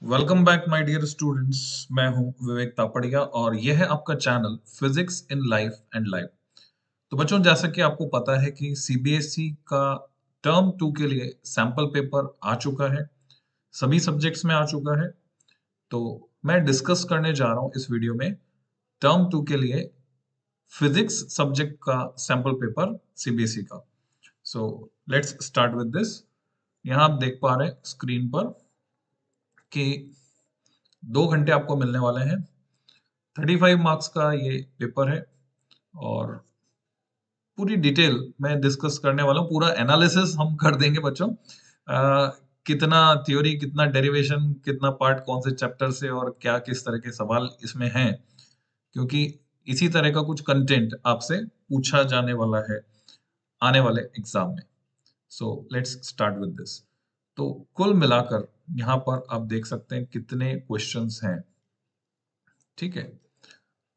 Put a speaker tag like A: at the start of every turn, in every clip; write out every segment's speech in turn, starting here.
A: Welcome back my dear students. मैं हूं विवेक तापड़िया और यह है आपका channel physics in life and life. तो बच्चों, जैसा कि आपको पता है कि सीबीएसई का टर्म 2 के लिए सैंपल पेपर आ चुका है, सभी सब्जेक्ट्स में आ चुका है। तो मैं डिस्कस करने जा रहा हूं इस वीडियो में टर्म 2 के लिए फिजिक्स सब्जेक्ट का सैंपल पेपर सीबीएसई का। So let's start with this. यहाँ आप देख पा रहे हैं स्क्रीन पर कि 2 घंटे आपको मिलने वाले हैं। 35 मार्क्स का ये पेपर है और पूरी डिटेल मैं डिस्कस करने वाला हूँ। पूरा एनालिसिस हम कर देंगे बच्चों। कितना थ्योरी, कितना डेरिवेशन, कितना पार्ट कौन से चैप्टर से और क्या किस तरह के सवाल इसमें हैं, क्योंकि इसी तरह का कुछ कंटेंट आपसे पूछा जाने वाला है आने वाले एग्जाम में। सो लेट्स स्टार्ट विद दिस। तो कुल मिलाकर यहाँ पर आप देख सकते हैं कितने क्वेश्चंस हैं। ठीक है,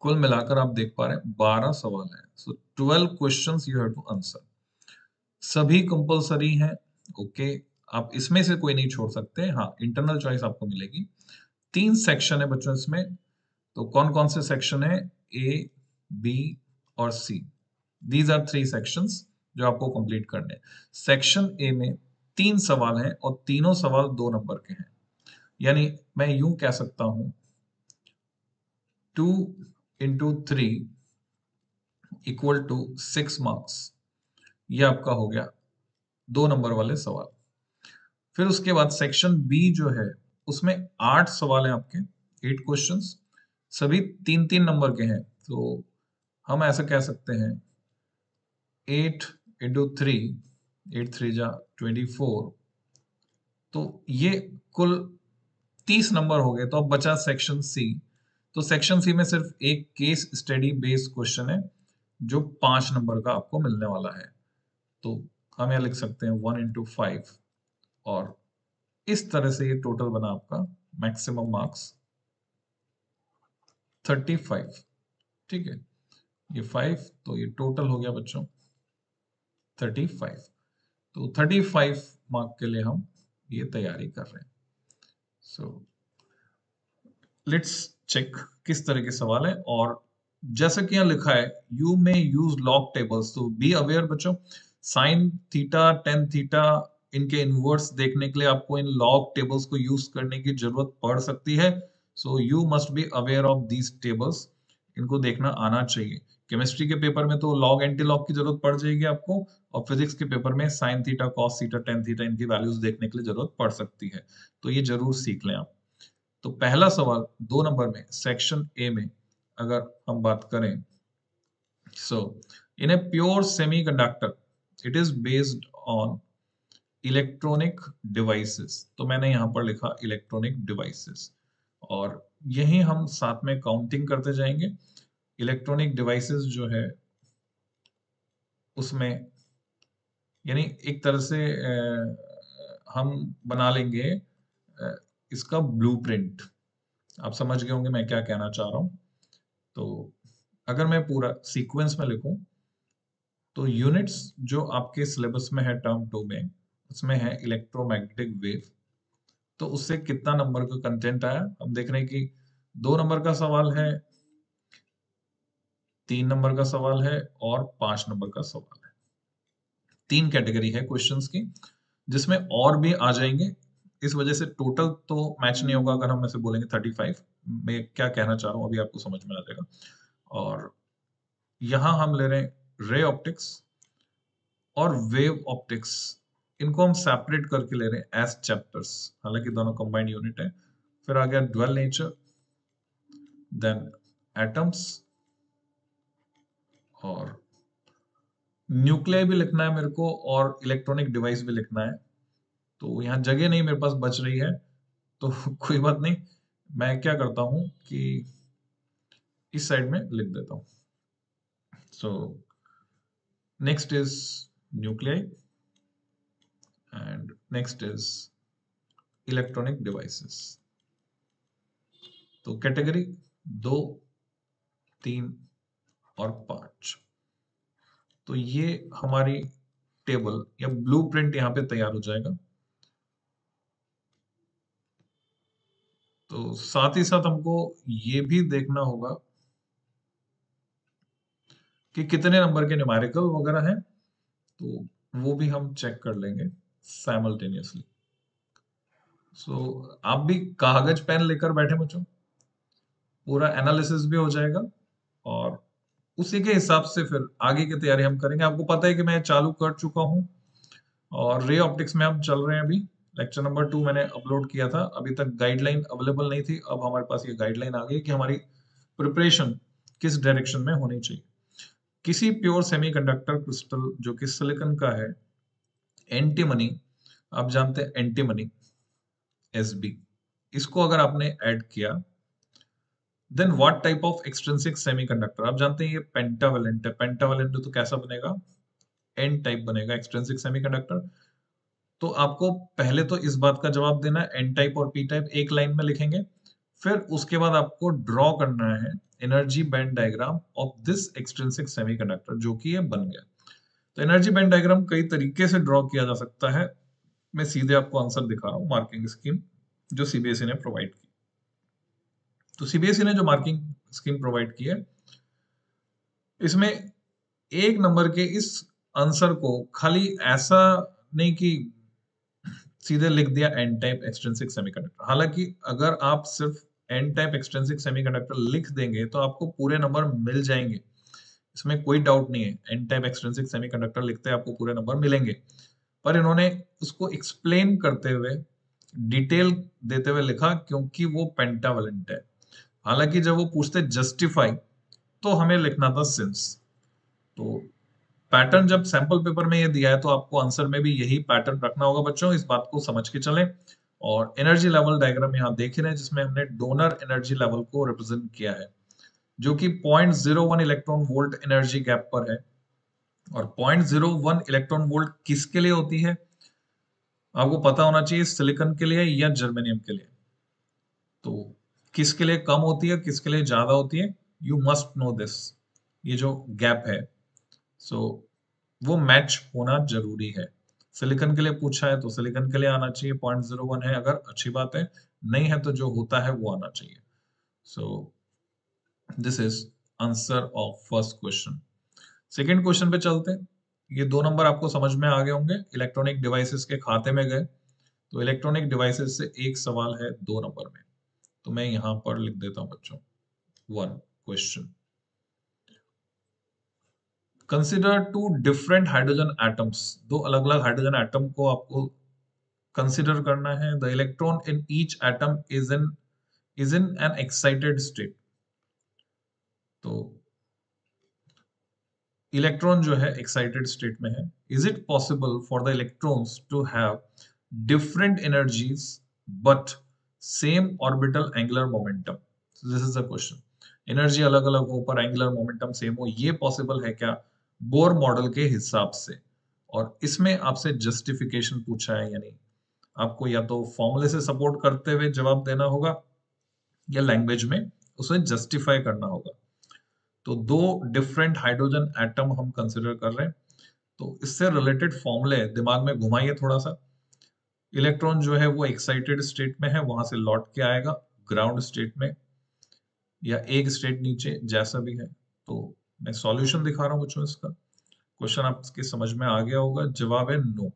A: कुल मिलाकर आप देख पा रहे हैं 12 सवाल हैं। So 12 questions you have to answer. सभी कंपलसरी हैं। ओके, आप इसमें से कोई नहीं छोड़ सकते। हाँ, इंटरनल चॉइस आपको मिलेगी। 3 सेक्शन है बच्चों इसमें। तो कौन कौन से सेक्शन है? ए, बी और सी। दीज आर 3 सेक्शंस जो आपको कंप्लीट करने हैं। सेक्शन ए में 3 सवाल हैं और तीनों सवाल 2 नंबर के हैं। यानी मैं यूं कह सकता हूं 2 इंटू 3 इक्वल टू 6 मार्क्स। ये आपका हो गया 2 नंबर वाले सवाल। फिर उसके बाद सेक्शन बी जो है उसमें 8 सवाल हैं आपके, 8 क्वेश्चंस, सभी 3-3 नंबर के हैं। तो हम ऐसा कह सकते हैं 8 इंटू 3, 8 3 जा 24। तो ये कुल 30 नंबर हो गए। तो अब बचा सेक्शन सी। तो सेक्शन सी में सिर्फ एक केस स्टडी बेस्ड क्वेश्चन है जो 5 नंबर का आपको मिलने वाला है। तो हम यह लिख सकते हैं 1 इंटू 5 और इस तरह से ये टोटल बना आपका मैक्सिमम मार्क्स 35। ठीक है, ये 5 तो ये टोटल हो गया बच्चों 35। तो 35 मार्क के लिए हम ये तैयारी कर रहे हैं। सो लेट्स चेक किस तरह के सवाल है। और जैसा कि यहाँ लिखा है you may use log tables, तो बी अवेयर बच्चों। साइन थीटा, टेन थीटा, इनके इनवर्स देखने के लिए आपको इन लॉग टेबल्स को यूज करने की जरूरत पड़ सकती है। So you must be aware of these tables. इनको देखना आना चाहिए। केमिस्ट्री के पेपर में तो लॉग एंटी लॉग की जरूरत पड़ जाएगी आपको, और फिजिक्स के पेपर में sine theta, cos theta, tan theta, इनकी वैल्यूज देखने के लिए जरूरत पड़ सकती है। तो ये जरूर सीख लें आप। तो पहला सवाल 2 नंबर में सेक्शन ए में अगर हम बात करें, so in a pure semiconductor it is based on electronic devices. तो मैंने यहां पर लिखा इलेक्ट्रॉनिक डिवाइसेस, और यही हम साथ में काउंटिंग करते जाएंगे। इलेक्ट्रॉनिक डिवाइसेस जो है उसमें यानी एक तरह से हम बना लेंगे इसका ब्लूप्रिंट। आप समझ गए होंगे मैं क्या कहना चाह रहा हूं। तो अगर मैं पूरा सीक्वेंस में लिखूं तो यूनिट्स जो आपके सिलेबस में है टर्म 2 में, उसमें है इलेक्ट्रोमैग्नेटिक वेव। तो उससे कितना नंबर का कंटेंट आया हम देख रहे हैं कि 2 नंबर का सवाल है, 3 नंबर का सवाल है और 5 नंबर का सवाल है। 3 कैटेगरी है क्वेश्चंस की जिसमें और भी आ जाएंगे। इस वजह से टोटल तो मैच नहीं होगा। अगर हम ऐसे बोलेंगे 35, मैं क्या कहना चाह रहा हूं अभी आपको समझ में आ जाएगा। और यहां हम ले रहे हैं रे ऑप्टिक्स और वेव ऑप्टिक्स। इनको हम सेपरेट करके ले रहे हैं एज चैप्टर्स, हालांकि दोनों कंबाइंड यूनिट है। फिर आ गया ड्वेल नेचर, देन एटम्स, और न्यूक्लियाई भी लिखना है मेरे को, और इलेक्ट्रॉनिक डिवाइस भी लिखना है। तो यहाँ जगह नहीं मेरे पास बच रही है, तो कोई बात नहीं। मैं क्या करता हूँ कि इस साइड में लिख देता हूँ। So next is nuclei and next is electronic devices. तो कैटेगरी 2, 3 और 5। तो ये हमारी टेबल या ब्लूप्रिंट यहाँ पे तैयार हो जाएगा। तो साथ ही साथ हमको ये भी देखना होगा कि कितने नंबर के न्यूमेरिकल वगैरह हैं, तो वो भी हम चेक कर लेंगे साइमल्टेनियसली। सो आप भी कागज पेन लेकर बैठे बच्चों, पूरा एनालिसिस भी हो जाएगा और उसी के हिसाब से फिर आगे की तैयारी हम करेंगे। आपको पता है कि मैं चालू कर चुका हूँ और रे ऑप्टिक्स में हम चल रहे हैं अभी। लेक्चर नंबर 2 मैंने अपलोड किया था, अभी तक गाइडलाइन अवेलेबल नहीं थी, अब हमारे पास ये गाइडलाइन आ गई कि हमारी प्रिपरेशन किस डायरेक्शन में होनी चाहिए। किसी प्योर सेमीकंडक्टर क्रिस्टल जो कि सिलिकॉन का है, एंटीमनी, आप जानते हैं एंटीमनी, एसबी, इसको अगर आपने ऐड किया, then what type of extrinsic semiconductor, आप जानते हैं ये पेंटावेलेंट है। पेंटावेलेंट तो कैसा बनेगा, एन टाइप बनेगा एक्सट्रिंसिक सेमीकंडक्टर। तो आपको पहले तो इस बात का जवाब देना है, एन टाइप और पी टाइप एक लाइन में लिखेंगे, फिर उसके बाद आपको ड्रॉ करना है energy band diagram of this extrinsic semiconductor, जो कि ये बन गया। तो एनर्जी बैंड डायग्राम कई तरीके से ड्रॉ किया जा सकता है, मैं सीधे आपको आंसर दिखा रहा हूँ, मार्किंग स्कीम जो सीबीएसई ने प्रोवाइड की। तो सीबीएसई ने जो मार्किंग स्कीम प्रोवाइड की है, इसमें एक नंबर के इस आंसर को खाली ऐसा नहीं कि सीधे लिख दिया एन टाइप एक्सट्रिंसिक सेमीकंडक्टर। हालांकि अगर आप सिर्फ एन टाइप एक्सट्रिंसिक सेमीकंडक्टर लिख देंगे तो आपको पूरे नंबर मिल जाएंगे, इसमें कोई डाउट नहीं है। एन टाइप एक्सट्रिंसिक सेमीकंडक्टर लिखते हैं आपको पूरे नंबर मिलेंगे, पर इन्होंने उसको एक्सप्लेन करते हुए, डिटेल देते हुए लिखा, क्योंकि वो पेंटावेलेंट है। हालांकि जब वो पूछते जस्टिफाई तो हमें लिखना था सिंस। तो पैटर्न जब सैंपल पेपर में ये दिया है तो आपको आंसर में भी यही पैटर्न रखना होगा बच्चों, इस बात को समझ के चलें। और एनर्जी लेवल डायग्राम यहाँ देख रहे हैं, जिसमें हमने डोनर एनर्जी लेवल को रिप्रेजेंट किया है, जो कि 0.01 इलेक्ट्रॉन वोल्ट एनर्जी गैप पर है। और 0.01 इलेक्ट्रॉन वोल्ट किसके लिए होती है, आपको पता होना चाहिए, सिलिकॉन के लिए या जर्मेनियम के लिए। तो किसके लिए कम होती है, किसके लिए ज्यादा होती है, यू मस्ट नो दिस। ये जो गैप है, सो वो मैच होना जरूरी है। सिलिकॉन के लिए पूछा है तो सिलिकॉन के लिए आना चाहिए, 0.01 है अगर, अच्छी बात है, नहीं है तो जो होता है वो आना चाहिए। सो this is answer of first question. Second question पे चलते हैं। ये 2 नंबर आपको समझ में आ गए होंगे, इलेक्ट्रॉनिक डिवाइसेस के खाते में गए। तो इलेक्ट्रॉनिक डिवाइसेस से एक सवाल है 2 नंबर में, तो मैं यहां पर लिख देता हूं बच्चों, 1 question. Consider 2 different hydrogen atoms, दो अलग अलग हाइड्रोजन एटम को आपको कंसिडर करना है। The electron in each atom is in an excited state. तो इलेक्ट्रॉन जो है एक्साइटेड स्टेट में है। Is it possible for the electrons to have different energies but same orbital angular momentum? This is the question. Energy अलग अलग हो पर angular momentum same हो, ये पॉसिबल है क्या बोर मॉडल के हिसाब से? और इसमें आपसे जस्टिफिकेशन पूछा है, यानी आपको या तो फॉर्मूले से सपोर्ट करते हुए जवाब देना होगा या लैंग्वेज में उसे जस्टिफाई करना होगा। तो 2 डिफरेंट हाइड्रोजन एटम हम कंसिडर कर रहे हैं, तो इससे रिलेटेड फॉर्मूले दिमाग में घुमाइए थोड़ा सा। इलेक्ट्रॉन जो है वो एक्साइटेड स्टेट में है, वहां से लौट के आएगा ग्राउंड स्टेट में या एक स्टेट नीचे, जैसा भी है। तो मैं सॉल्यूशन दिखा रहा हूं बच्चों इसका। क्वेश्चन आपके समझ में आ गया होगा, जवाब है नो।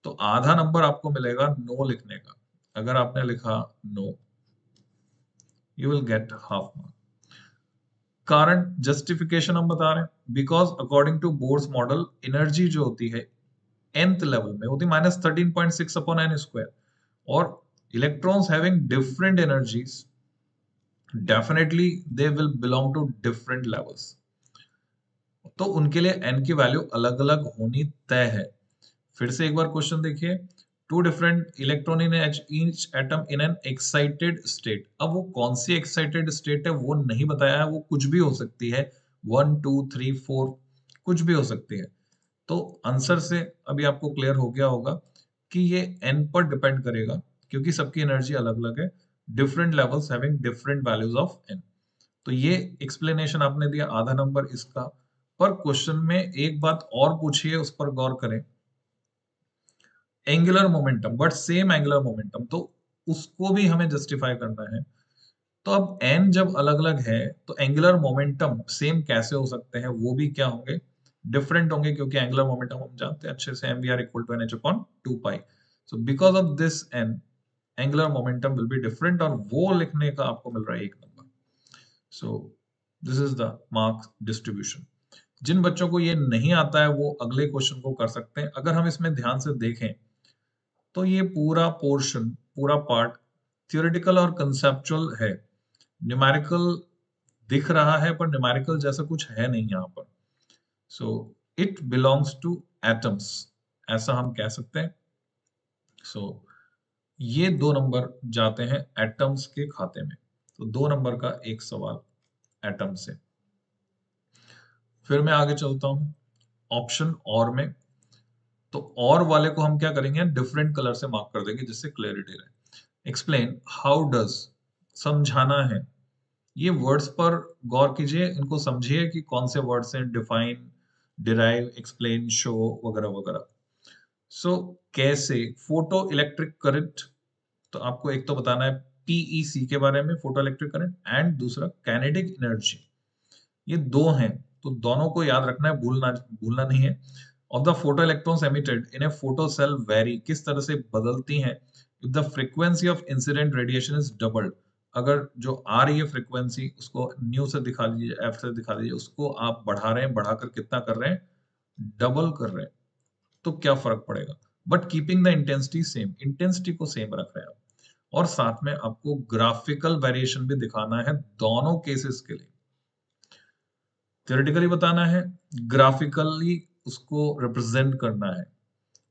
A: तो आधा नंबर आपको मिलेगा नो लिखने का। अगर आपने लिखा no, you will get half mark. कारण जस्टिफिकेशन हम बता रहे हैं, because according to Bohr's model energy जो होती है nth लेवल में होती है -13.6 अपॉन n स्क्वायर, और electrons having different energies definitely they will belong to different levels. तो उनके लिए n की वैल्यू अलग अलग होनी तय है। फिर से एक बार क्वेश्चन देखिए, 2 different electron in each atom in an excited state. अब वो कौन सी एक्साइटेड स्टेट है वो नहीं बताया है, वो कुछ भी हो सकती है, 1 2 3 4 कुछ भी हो सकती है। तो आंसर से अभी आपको क्लियर हो गया होगा कि ये n पर डिपेंड करेगा, क्योंकि सबकी एनर्जी अलग अलग है, different levels having different values of n। तो ये एक्सप्लेनेशन आपने दिया, आधा नंबर इसका। पर क्वेश्चन में एक बात और पूछिए, उस पर गौर करें, angular momentum but same angular momentum, तो उसको भी हमें जस्टिफाई करना है। तो अब n जब अलग अलग है तो एंगुलर मोमेंटम सेम कैसे हो सकते हैं, वो भी क्या होंगे, डिफरेंट होंगे, क्योंकि एंगुलर मोमेंटम हम जानते हैं अच्छे से mvr equal to nh upon 2 पाई। So because of this n angular momentum will be different, और वो लिखने का आपको मिल रहा है 1 नंबर। So this is the marks distribution. जिन बच्चों को ये नहीं आता है वो अगले क्वेश्चन को कर सकते हैं। अगर हम इसमें ध्यान से देखें तो ये पूरा पोर्शन, पूरा पार्ट थियोरेटिकल और कंसेप्चुअल है। न्यूमेरिकल दिख रहा है पर न्यूमेरिकल जैसा कुछ है नहीं यहाँ पर। So it belongs two atoms, ऐसा हम कह सकते हैं। सो ये 2 नंबर जाते हैं एटम्स के खाते में। तो 2 नंबर का एक सवाल एटम से। फिर मैं आगे चलता हूं ऑप्शन और में। तो और वाले को हम क्या करेंगे, डिफरेंट कलर से मार्क कर देंगे जिससे क्लैरिटी रहे। एक्सप्लेन हाउ डज, समझाना है। ये वर्ड्स पर गौर कीजिए, इनको समझिए कि कौन से वर्ड्स हैं, डिफाइन, डिराइव, एक्सप्लेन, शो वगैरह वगैरह। सो कैसे फोटो इलेक्ट्रिक करंट, तो आपको एक तो बताना है पीईसी के बारे में, फोटो इलेक्ट्रिक करंट, एंड दूसरा काइनेटिक एनर्जी। ये दो हैं, तो दोनों को याद रखना है, भूलना भूलना नहीं है। Of the photo electrons emitted in a photo cell vary, किस तरह से बदलती हैं if the frequency of incident radiation is doubled. अगर जो आ रही है फ्रीक्वेंसी, उसको न्यू से दिखा लीजिए, एफ से दिखा दीजिए, उसको आप बढ़ा रहे हैं, बढ़ाकर कितना कर रहे हैं, डबल कर रहे हैं, तो क्या फर्क पड़ेगा। But keeping the intensity same, intensity को सेम रख रहे हैं आप। और साथ में आपको ग्राफिकल वेरिएशन भी दिखाना है दोनों केसेस के लिए। थ्योरेटिकली बताना है, ग्राफिकली उसको रिप्रेजेंट करना है।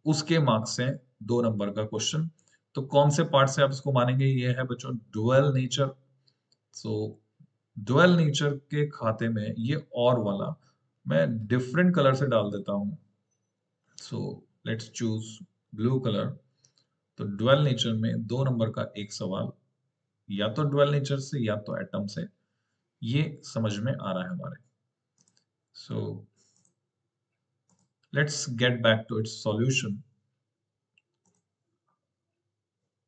A: उसके मार्क्स हैं 2 नंबर का क्वेश्चन। तो कौन से पार्ट से आप इसको मानेंगे, ये है बच्चों डुअल नेचर। सो डुअल नेचर के खाते में ये और वाला मैं डिफरेंट कलर से डाल देता हूं। So let's choose blue colour. तो डुअल नेचर में 2 नंबर का एक सवाल, या तो डुअल नेचर से या तो एटम से, ये समझ में आ रहा है हमारे। सो let's get back to its solution.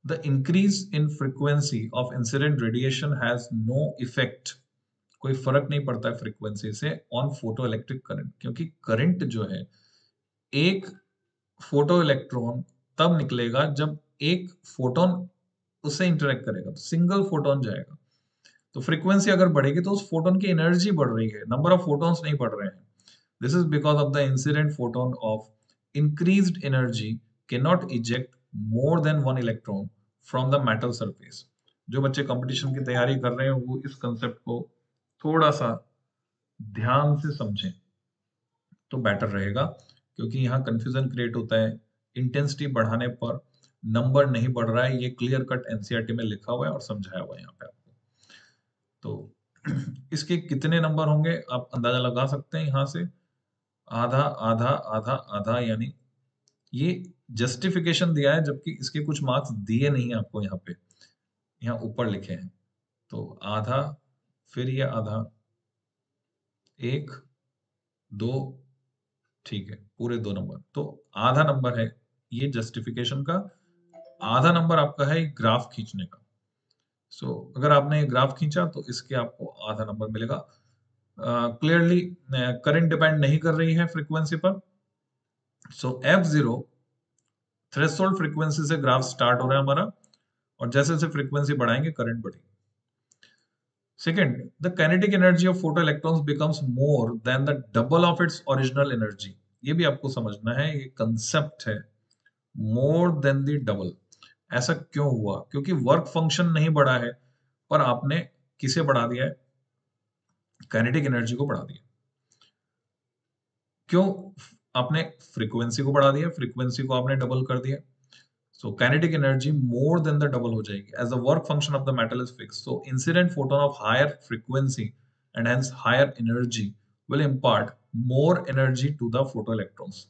A: The increase in frequency of incident radiation has no effect. कोई फर्क नहीं पड़ता है फ्रीक्वेंसी से ऑन फोटो इलेक्ट्रिक करंट, क्योंकि करंट जो है, एक फोटो इलेक्ट्रॉन तब निकलेगा जब एक फोटोन उससे इंटरेक्ट करेगा, तो सिंगल फोटोन जाएगा। तो फ्रीक्वेंसी अगर बढ़ेगी तो उस फोटोन की एनर्जी बढ़ रही है, नंबर ऑफ फोटॉन्स नहीं बढ़ रहे हैं। This is because of the incident photon of increased energy cannot eject more than one electron from the metal surface. जो बच्चे कंपटीशन की तैयारी कर रहे हैं वो इस कंसेप्ट को थोड़ा सा ध्यान से समझें तो बेटर रहेगा, क्योंकि यहाँ कंफ्यूजन क्रिएट होता है। इंटेंसिटी बढ़ाने पर नंबर नहीं बढ़ रहा है, ये क्लियर कट एनसीईआरटी में लिखा हुआ है और समझाया हुआ है यहाँ पे आपको। तो इसके कितने नंबर होंगे आप अंदाजा लगा सकते हैं यहाँ से। आधा आधा आधा आधा, यानी ये जस्टिफिकेशन दिया है, जबकि इसके कुछ मार्क्स दिए नहीं है आपको यहाँ पे, यहाँ ऊपर लिखे हैं। तो आधा, फिर ये आधा, 1 2, ठीक है, पूरे 2 नंबर, तो आधा नंबर है ये जस्टिफिकेशन का। आधा नंबर आपका है ग्राफ खींचने का। सो अगर आपने ये ग्राफ खींचा तो इसके आपको आधा नंबर मिलेगा। क्लियरली करंट डिपेंड नहीं कर रही है फ्रीक्वेंसी पर। सो F0 थ्रेशोल्ड फ्रीक्वेंसी से ग्राफ स्टार्ट हो रहा है हमारा, और जैसे जैसे फ्रीक्वेंसी बढ़ाएंगे करंट बढ़ेगी। Second, the kinetic energy of photo electrons becomes more than the double of its original energy. ये भी आपको समझना है, ये कंसेप्ट है, मोर देन द डबल। ऐसा क्यों हुआ, क्योंकि वर्क फंक्शन नहीं बढ़ा है, पर आपने किसे बढ़ा दिया है, काइनेटिक एनर्जी को बढ़ा दिया। क्यों, आपने फ्रीक्वेंसी को बढ़ा दिया, फ्रीक्वेंसी को आपने डबल कर दिया। So kinetic energy more than the double हो जाएगी, as the work function of the metal is fixed. So incident photon of higher frequency and hence higher energy will impart more energy to the photoelectrons.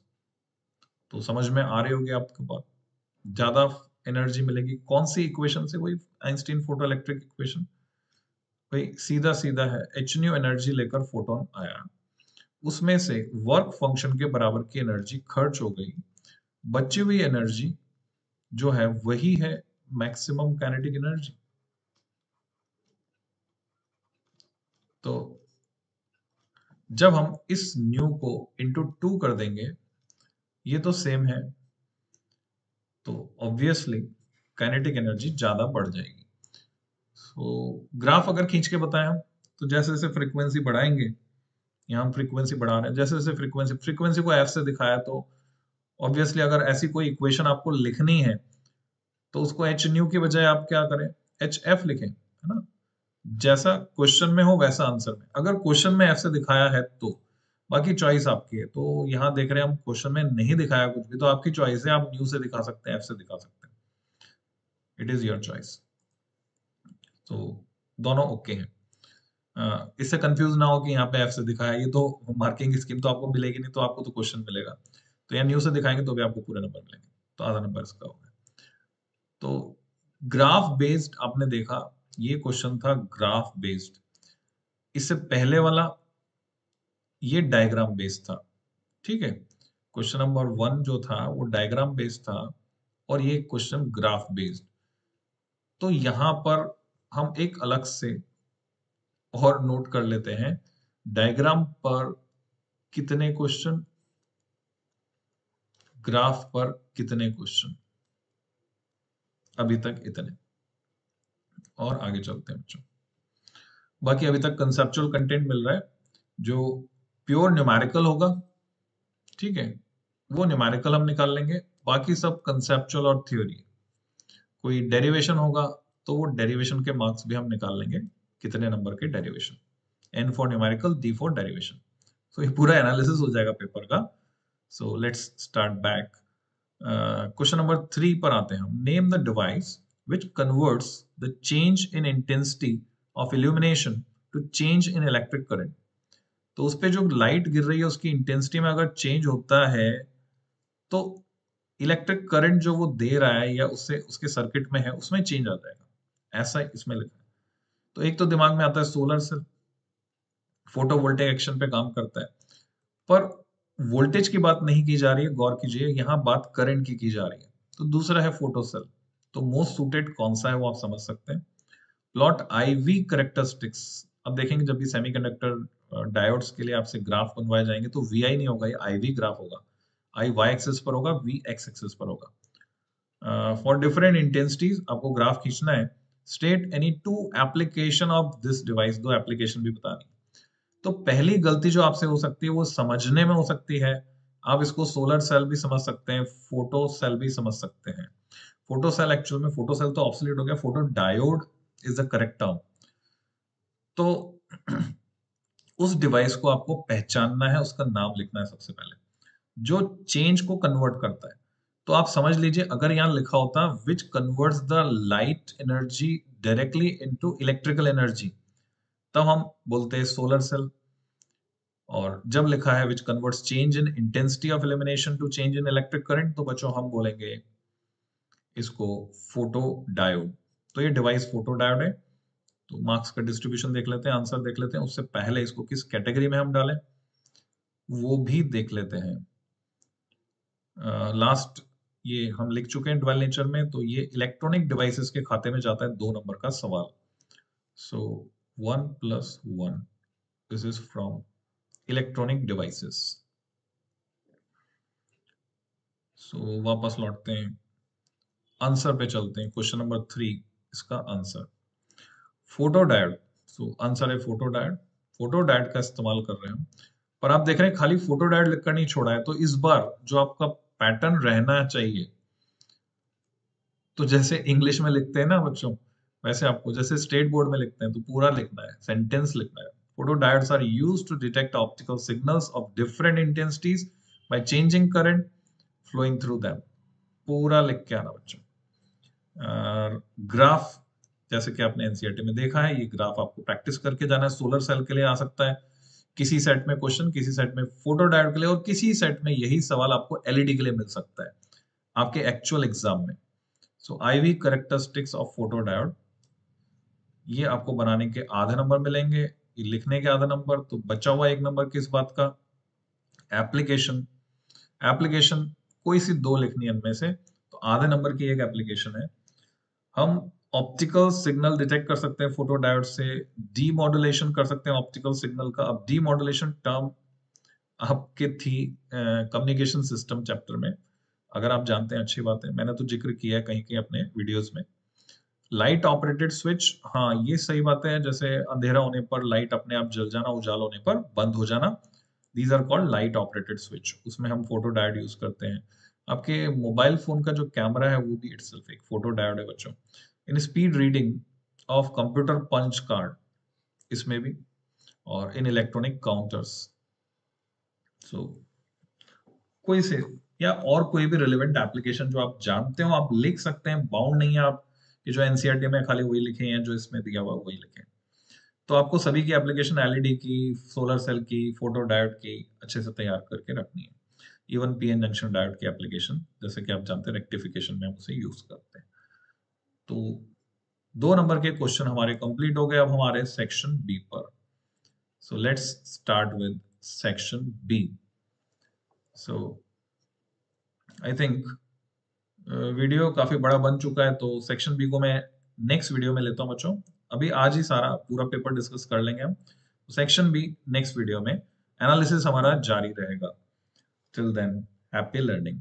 A: तो समझ में आ रही होगी आपको बात, ज्यादा एनर्जी मिलेगी। कौन सी इक्वेशन से, वही आइंस्टीन फोटो इलेक्ट्रिक इक्वेशन, भाई सीधा सीधा है, एच न्यू एनर्जी लेकर फोटोन आया, उसमें से वर्क फंक्शन के बराबर की एनर्जी खर्च हो गई, बची हुई एनर्जी जो है वही है मैक्सिमम काइनेटिक एनर्जी। तो जब हम इस न्यू को इंटू 2 कर देंगे, ये तो सेम है, तो ऑब्वियसली काइनेटिक एनर्जी ज्यादा बढ़ जाएगी। तो ग्राफ अगर खींच के बताएं हम, तो जैसे जैसे फ्रीक्वेंसी बढ़ाएंगे, यहाँ हम फ्रीक्वेंसी बढ़ा रहे हैं, जैसे जैसे फ्रीक्वेंसी को एफ से दिखाया, तो ऑब्वियसली अगर ऐसी कोई इक्वेशन आपको लिखनी है तो उसको एच न्यू की बजाय आप क्या करें, एच एफ लिखें, है ना। जैसा क्वेश्चन में हो वैसा आंसर में, अगर क्वेश्चन में एफ से दिखाया है तो बाकी चॉइस आपकी है। तो यहाँ देख रहे हैं हम क्वेश्चन में नहीं दिखाया कुछ भी, तो आपकी चॉइस है, आप न्यू से दिखा सकते हैं, एफ से दिखा सकते हैं, इट इज योर चॉइस। तो दोनों ओके हैं। इससे कंफ्यूज ना हो कि यहाँ पे एफ से दिखाया, ये तो मार्किंग स्कीम तो आपको मिलेगी नहीं, तो आपको तो क्वेश्चन मिलेगा। तो यहाँ न्यू से दिखाएंगे तो भी आपको पूरे नंबर मिलेंगे, तो आधा नंबर इसका होगा। तो ग्राफ बेस्ड आपने देखा, ये क्वेश्चन था ग्राफ बेस्ड। इससे पहले वाला ये डायग्राम बेस्ड था, ठीक है। क्वेश्चन नंबर 1 जो था वो डायग्राम बेस्ड था, और ये क्वेश्चन ग्राफ बेस्ड। तो यहां पर हम एक अलग से और नोट कर लेते हैं, डायग्राम पर कितने क्वेश्चन, ग्राफ पर कितने क्वेश्चन, अभी तक इतने। और आगे चलते हैं बच्चों, बाकी अभी तक कंसेप्चुअल कंटेंट मिल रहा है। जो प्योर न्यूमेरिकल होगा, ठीक है, वो न्यूमेरिकल हम निकाल लेंगे, बाकी सब कंसेप्चुअल और थ्योरी। कोई डेरिवेशन होगा तो वो डेरिवेशन के मार्क्स भी हम निकाल लेंगे, कितने नंबर के derivation, N for numerical, D for derivation. तो ये पूरा एनालिसिस हो जाएगा पेपर का। So let's start back. Question number 3 पर आते हैं हम। Name the device which converts the change in intensity of illumination to change in electric current. तो उस पे जो लाइट गिर रही है उसकी इंटेंसिटी में अगर चेंज होता है, तो इलेक्ट्रिक करंट जो वो दे रहा है या उससे उसके सर्किट में है उसमें चेंज आ जाएगा, ऐसा इसमें लिखा है। तो एक तो दिमाग में आता है सोलर सेल, फोटोवोल्टेइक एक्शन पे काम करता है, पर वोल्टेज की बात नहीं की जा रही है, गौर कीजिए, यहाँ बात करंट की जा रही है। तो दूसरा है फोटो सेल। तो मोस्ट सूटेड कौन सा है वो आप समझ सकते हैं। Plot IV characteristics. अब देखेंगे जब भी सेमीकंडक्टर डायोड्स के लिए आपसे ग्राफ बनवाए जाएंगे तो वीआई नहीं होगा, ये आईवी ग्राफ होगा। आई वाई एक्सिस पर होगा, वी एक्स एक्सिस पर होगा। फॉर डिफरेंट इंटेंसिटीज आपको ग्राफ खींचना है। State any two application of this device, दो एप्लीकेशन भी बतानी। तो पहली गलती जो आपसे हो सकती है वो समझने में हो सकती है। आप इसको सोलर सेल भी समझ सकते हैं, फोटो सेल भी समझ सकते हैं। फोटो सेल एक्चुअल में, फोटो सेल तो ऑब्सोल्यूट हो गया, photo diode is the correct term. तो उस डिवाइस को आपको पहचानना है, उसका नाम लिखना है सबसे पहले, जो चेंज को कन्वर्ट करता है। तो आप समझ लीजिए, अगर यहाँ लिखा होता विच converts the light energy directly into electrical energy, तब हम बोलते हैं सोलर सेल। और जब लिखा है which converts change in intensity of illumination to change in electric current, तो बच्चों हम बोलेंगे इसको फोटो डायोड। तो ये डिवाइस फोटो डायोड है। तो मार्क्स का डिस्ट्रीब्यूशन देख लेते हैं, आंसर देख लेते हैं, उससे पहले इसको किस कैटेगरी में हम डालें वो भी देख लेते हैं। लास्ट ये हम लिख चुके हैं ड्वेल नेचर में, तो ये इलेक्ट्रॉनिक डिवाइसेस के खाते में जाता है 2 नंबर का सवाल। So 1+1, this is from electronic devices. So वापस लौटते हैं, आंसर पे चलते हैं। क्वेश्चन नंबर 3, इसका answer photo diode. So answer है फोटो डायोड। फोटो डायोड का इस्तेमाल कर रहे हैं हम। पर आप देख रहे हैं खाली फोटो डायोड लिखकर नहीं छोड़ा है, तो इस बार जो आपका पैटर्न रहना चाहिए, तो जैसे इंग्लिश में लिखते हैं ना बच्चों, वैसे आपको जैसे स्टेट बोर्ड में लिखते हैं तो पूरा लिखना है, सेंटेंस लिखना है। Photodiodes are used to detect optical signals of different intensities by changing current flowing through them। पूरा लिख के आना बच्चों। ग्राफ जैसे कि आपने एनसीईआरटी में देखा है, ये ग्राफ आपको प्रैक्टिस करके जाना है। सोलर सेल के लिए आ सकता है किसी सेट में क्वेश्चन, किसी सेट में फोटो डायोड के लिए, और किसी सेट में यही सवाल आपको एलईडी के लिए मिल सकता है आपके एक्चुअल एग्जाम में। सो IV characteristics of photo diode, ये आपको बनाने के आधे नंबर मिलेंगे, ये लिखने के आधा नंबर। तो बचा हुआ 1 नंबर किस बात का, एप्लीकेशन। एप्लीकेशन कोई सी 2 लिखनी है इनमें से, तो आधे नंबर की एक एप्लीकेशन है, हम ऑप्टिकल सिग्नल डिटेक्ट कर सकते हैं फोटो डायोड से, डीमॉड्यूलेशन कर सकते हैं ऑप्टिकल सिग्नल का। अब डीमॉड्यूलेशन टर्म आपके थी कम्युनिकेशन सिस्टम चैप्टर में, अगर आप जानते हैं अच्छी बात है, मैंने तो जिक्र किया है कहीं कहीं अपने वीडियोस में। लाइट ऑपरेटेड स्विच, हाँ ये सही बात है, जैसे अंधेरा होने पर लाइट अपने आप जल जाना, उजाला होने पर बंद हो जाना, these are called light operated switch, उसमें हम फोटो डायोड यूज करते हैं। आपके मोबाइल फोन का जो कैमरा है वो भी इटसेल्फ एक फोटो डायोड है बच्चों। In speed reading of computer punch card, इसमें भी, और इन इलेक्ट्रॉनिक काउंटर्स। सो कोई से या और कोई भी रिलेवेंट एप्लीकेशन जो आप जानते हो आप लिख सकते हैं, बाउंड नहीं है आप कि जो एनसीईआरटी में खाली वही लिखे हैं, जो इसमें दिया हुआ वही लिखे। तो आपको सभी की एप्लीकेशन एलईडी की, सोलर सेल की, फोटो डायोड की अच्छे से तैयार करके रखनी है। इवन पीएन जंक्शन डायोड की एप्लीकेशन, जैसे कि आप जानते हैं रेक्टिफिकेशन में हम उसे यूज करते हैं। तो 2 नंबर के क्वेश्चन हमारे कंप्लीट हो गए। अब हमारे सेक्शन बी पर। So let's start with section B. So I think video काफी बड़ा बन चुका है, तो सेक्शन बी को मैं नेक्स्ट वीडियो में लेता हूं बच्चों। अभी आज ही सारा पूरा पेपर डिस्कस कर लेंगे हम। सेक्शन बी नेक्स्ट वीडियो में, एनालिसिस हमारा जारी रहेगा। Till then, happy learning.